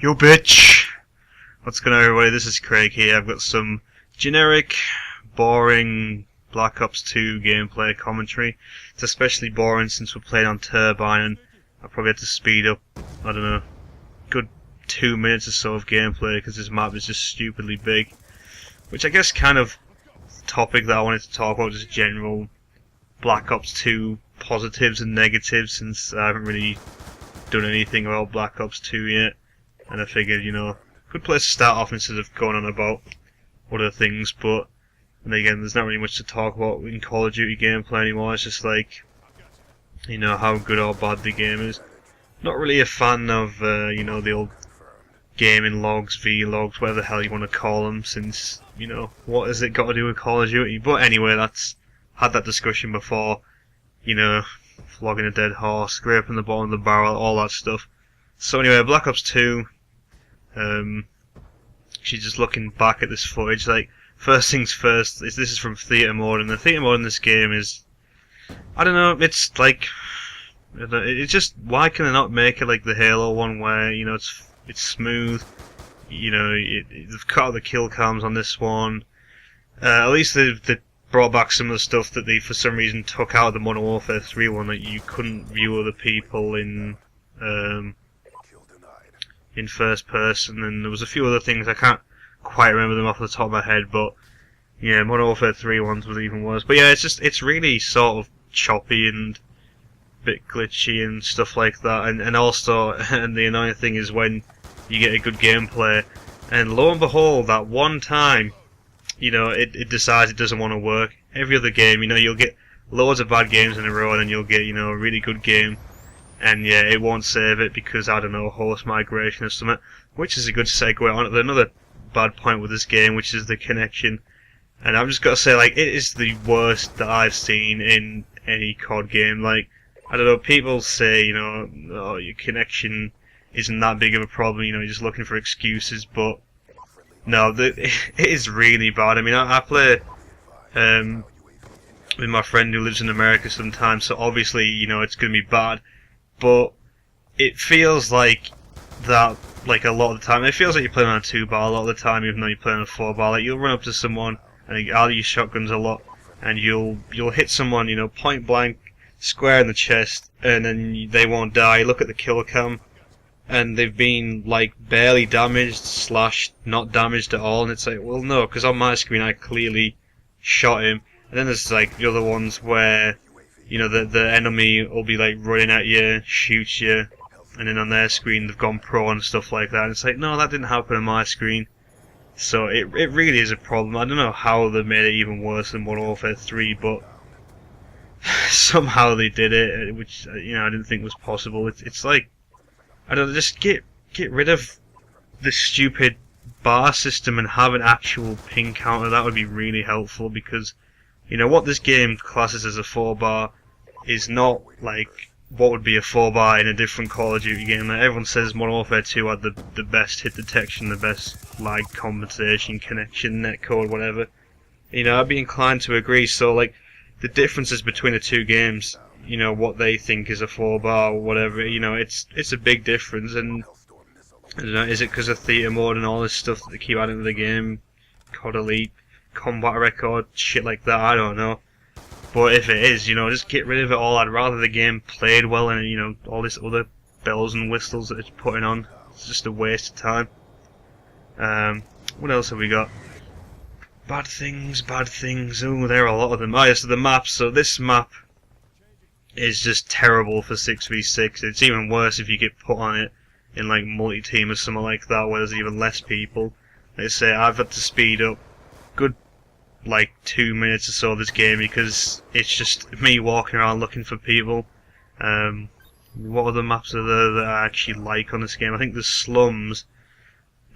Yo bitch! What's going on everybody, this is Craig here. I've got some generic, boring Black Ops 2 gameplay commentary. It's especially boring since we're playing on Turbine and I probably had to speed up, I don't know, good 2 minutes or so of gameplay because this map is just stupidly big. Which I guess kind of the topic that I wanted to talk about is general Black Ops 2 positives and negatives, since I haven't really done anything about Black Ops 2 yet. And I figured, you know, good place to start off instead of going on about other things, but and again, there's not really much to talk about in Call of Duty gameplay anymore. It's just like, you know, how good or bad the game is. Not really a fan of, you know, the old gaming logs, vlogs, whatever the hell you want to call them, since, you know, what has it got to do with Call of Duty? But anyway, that's had that discussion before, you know, flogging a dead horse, scraping the bottom of the barrel, all that stuff. So anyway, Black Ops 2, she's just looking back at this footage, like, first things first, this is from theatre mode, and the theatre mode in this game is, I don't know, it's like, it's just, why can they not make it like the Halo one where, you know, it's smooth, you know, they've cut out the kill cams on this one, at least they brought back some of the stuff that they, for some reason, took out of the Modern Warfare 3 one, that you couldn't view other people in first person, and there was a few other things, I can't quite remember them off the top of my head, but yeah, Modern Warfare 3 ones was even worse. But yeah, it's really sort of choppy and a bit glitchy and stuff like that, and also, and the annoying thing is when you get a good gameplay, and lo and behold, that one time, you know, it decides it doesn't want to work. Every other game, you know, you'll get loads of bad games in a row, and then you'll get, you know, a really good game, and yeah, it won't save it because, I don't know, host migration or something, which is a good segue on to another bad point with this game, which is the connection. And I've just got to say, like, it is the worst that I've seen in any COD game. Like, I don't know, people say, you know, oh, your connection isn't that big of a problem, you know, you're just looking for excuses, but no, it is really bad. I mean, I play with my friend who lives in America sometimes, so obviously, you know, it's going to be bad. But it feels like that, like, a lot of the time. It feels like you're playing on a 2-bar a lot of the time, even though you're playing on a 4-bar. Like, you'll run up to someone, and I'll use shotguns a lot, and you'll hit someone, you know, point blank, square in the chest, and then they won't die. You look at the kill cam, and they've been, like, barely damaged / not damaged at all, and it's like, well, no, because on my screen I clearly shot him. And then there's, like, the other ones where, you know, the enemy will be, like, running at you, shoot you, and then on their screen they've gone pro and stuff like that. And it's like, no, that didn't happen on my screen. So it really is a problem. I don't know how they made it even worse than Modern Warfare 3, but somehow they did it, which, you know, I didn't think was possible. It's like, I don't know, just get rid of the stupid bar system and have an actual ping counter. That would be really helpful, because, you know, what this game classes as a 4-bar is not like what would be a 4-bar in a different Call of Duty game. Like, everyone says Modern Warfare 2 had the best hit detection, the best lag compensation, connection, netcode, whatever. You know, I'd be inclined to agree. So, like, the differences between the two games, you know, what they think is a 4-bar or whatever, you know, it's a big difference. And I don't know, is it because of theatre mode and all this stuff that they keep adding to the game, COD Elite, combat record, shit like that? I don't know. But if it is, you know, just get rid of it all. I'd rather the game played well and, you know, all this other bells and whistles that it's putting on. It's just a waste of time. What else have we got? Bad things, bad things. Ooh, there are a lot of them. Oh, yeah, so the map. So this map is just terrible for 6v6. It's even worse if you get put on it in, like, multi-team or something like that, where there's even less people. Like I say, I've had to speed up good, like, 2 minutes or so of this game because it's just me walking around looking for people. What other maps are there that I actually like on this game? I think there's Slums,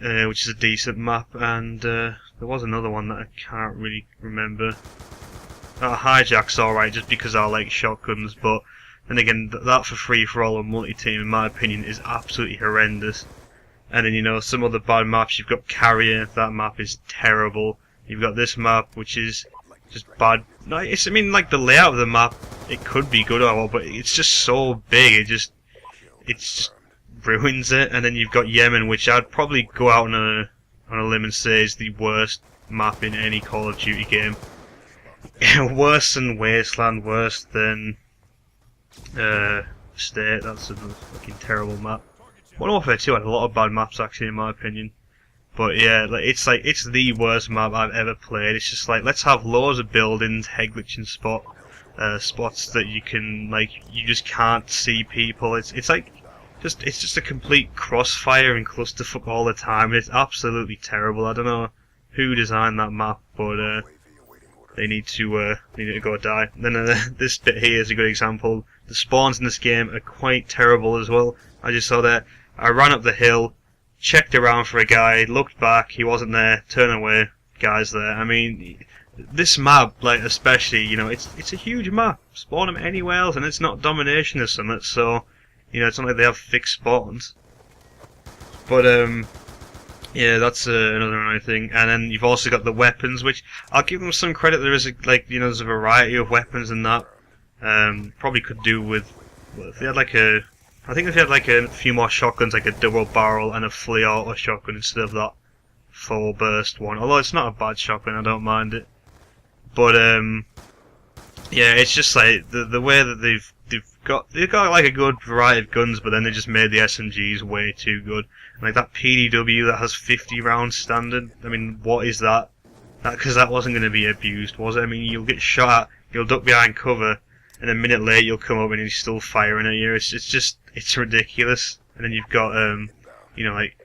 which is a decent map, and there was another one that I can't really remember. Hijack's alright just because I like shotguns, but then again, that for free-for-all and multi-team, in my opinion, is absolutely horrendous. And then, you know, some other bad maps, you've got Carrier, that map is terrible. You've got this map, which is just bad. No, I mean, like, the layout of the map, it could be good or all, but it's just so big, it's just ruins it. And then you've got Yemen, which I'd probably go out on a limb and say is the worst map in any Call of Duty game. Worse than Wasteland, worse than State. That's a fucking terrible map. Modern Warfare 2 had a lot of bad maps actually, in my opinion. But yeah, it's the worst map I've ever played. It's just like, let's have loads of buildings, head glitching spots that you can, like, you just can't see people. It's just a complete crossfire and clusterfuck all the time. It's absolutely terrible. I don't know who designed that map, but they need to go die. Then this bit here is a good example. The spawns in this game are quite terrible as well. I just saw that. I ran up the hill, checked around for a guy, looked back, he wasn't there, turned away, guy's there. I mean, this map, like, especially, you know, it's a huge map. Spawn them anywhere else, and it's not domination or something, so, you know, it's not like they have fixed spawns. But, yeah, that's another annoying thing. And then you've also got the weapons, which I'll give them some credit. There is there's a variety of weapons and that. Probably could do with, well, if they had I think if they had like a few more shotguns, like a double barrel and a fully auto shotgun instead of that full burst one. Although it's not a bad shotgun, I don't mind it. But yeah, it's just like the way that they've got like a good variety of guns, but then they just made the SMGs way too good. Like that PDW that has 50 rounds standard. I mean, what is that? Because that wasn't going to be abused, was it? I mean, you'll get shot at, you'll duck behind cover, and a minute later you'll come up and he's still firing at you. It's ridiculous. And then you've got you know, like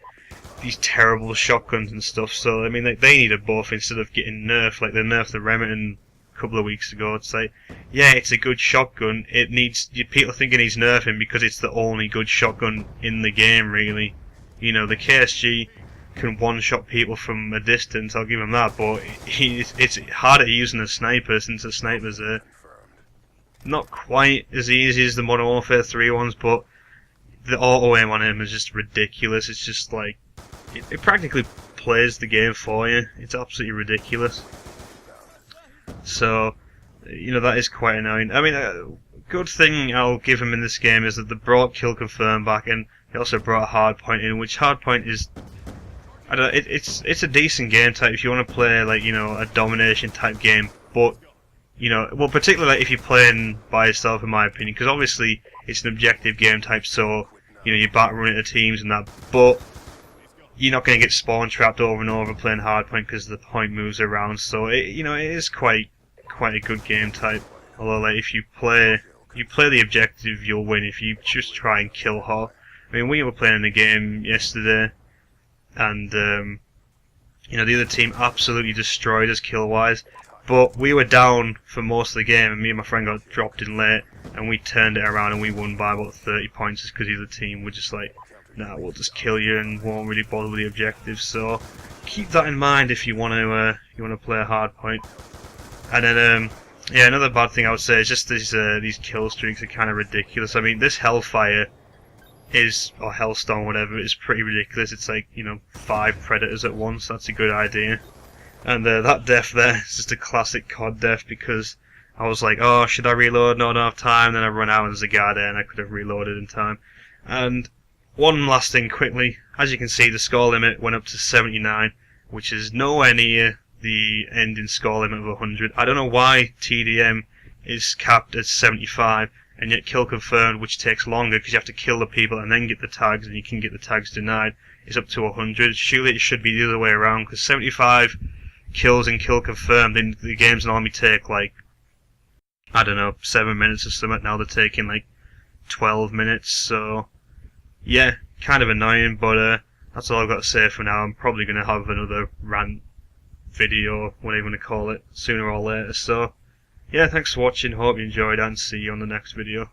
these terrible shotguns and stuff. So I mean, like, they need a buff instead of getting nerfed. Like they nerfed the Remington a couple of weeks ago. It's like, yeah, it's a good shotgun. It needs, people think it needs nerfing because it's the only good shotgun in the game, really. You know, the KSG can one-shot people from a distance, I'll give him that, but it's harder using a sniper since the snipers are not quite as easy as the Modern Warfare 3 ones, but the auto-aim on him is just ridiculous. It's just like, it practically plays the game for you. It's absolutely ridiculous. So, you know, that is quite annoying. I mean, a good thing I'll give him in this game is that they brought Kill Confirm back, and they also brought Hardpoint in, which Hardpoint is, I don't know, it's a decent game type if you want to play, like, you know, a domination type game, but, you know, well, particularly like if you're playing by yourself, in my opinion, because obviously it's an objective game type, so, you know, you're back running into teams and that, but you're not going to get spawn trapped over and over playing Hardpoint because the point moves around, so, you know, it is quite a good game type. Although, like, if you play the objective, you'll win. If you just try and kill her. I mean, we were playing the game yesterday, and you know, the other team absolutely destroyed us kill-wise. But we were down for most of the game, and me and my friend got dropped in late, and we turned it around and we won by about 30 points just because the other team were just like, nah, we'll just kill you and won't really bother with the objectives. So keep that in mind if you want to play a hard point. And then yeah, another bad thing I would say is just these kill streaks are kind of ridiculous. I mean, this Hellfire is, or Hellstorm, whatever, is pretty ridiculous. It's like, you know, 5 predators at once. That's a good idea. And that death there is just a classic COD death, because I was like, oh, should I reload? No, I don't have time. Then I run out and there's a guy there and I could have reloaded in time. And one last thing quickly, as you can see, the score limit went up to 79, which is nowhere near the ending score limit of 100. I don't know why TDM is capped at 75, and yet Kill Confirmed, which takes longer because you have to kill the people and then get the tags, and you can get the tags denied, is up to 100. Surely it should be the other way around, because 75 kills in Kill Confirmed, then the games normally take like, I don't know, 7 minutes or something. Now they're taking like 12 minutes, so yeah, kind of annoying, but that's all I've got to say for now. I'm probably going to have another rant video, whatever you want to call it, sooner or later. So yeah, thanks for watching, hope you enjoyed, and see you on the next video.